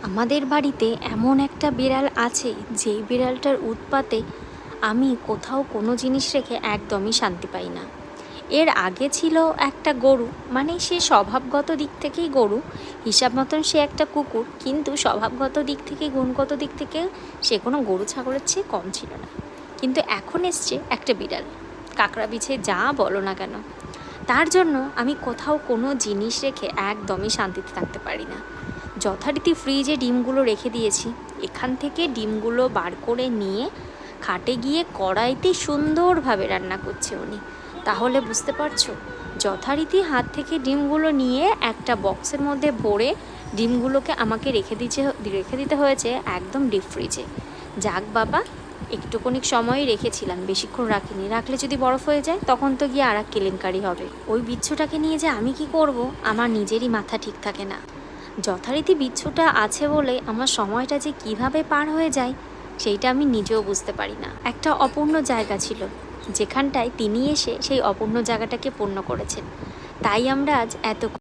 আমাদের বাড়িতে এমন একটা বিড়াল আছে যেই বিড়ালটার উৎপাতে আমি কোথাও কোনো জিনিস রেখে একদমই শান্তি পাই না। এর আগে ছিল একটা গরু, মানে সে স্বভাবগত দিক থেকেই গরু, হিসাব মতন সে একটা কুকুর, কিন্তু স্বভাবগত দিক থেকে গুণগত দিক থেকে সে কোনো গরু ছাগলের চেয়ে কম ছিল না। কিন্তু এখন এসছে একটা বিড়াল, কাকড়া বিছে যা বলো না কেন, তার জন্য আমি কোথাও কোনো জিনিস রেখে একদমই শান্তিতে থাকতে পারি না। যথারীতি ফ্রিজে ডিমগুলো রেখে দিয়েছি, এখান থেকে ডিমগুলো বার করে নিয়ে খাটে গিয়ে কড়াইতে সুন্দরভাবে রান্না করছে উনি। তাহলে বুঝতে পারছো, যথারীতি হাত থেকে ডিমগুলো নিয়ে একটা বক্সের মধ্যে ভরে ডিমগুলোকে আমাকে রেখে দিতে হয়েছে একদম ডিপ ফ্রিজে। যাক বাবা, একটুখানি সময়ই রেখেছিলাম, বেশিক্ষণ রাখিনি, রাখলে যদি বরফ হয়ে যায় তখন তো গিয়ে আর এক কেলেঙ্কারি হবে। ওই বিচ্ছুটাকে নিয়ে যে আমি কি করব, আমার নিজেরই মাথা ঠিক থাকে না। যথারীতি বিচ্ছুটা আছে বলে আমার সময়টা যে কিভাবে পার হয়ে যায় সেইটা আমি নিজেও বুঝতে পারি না। একটা অপূর্ণ জায়গা ছিল, যেখানটায় তিনি এসে সেই অপূর্ণ জায়গাটাকে পূর্ণ করেছেন। তাই আমরা আজ এত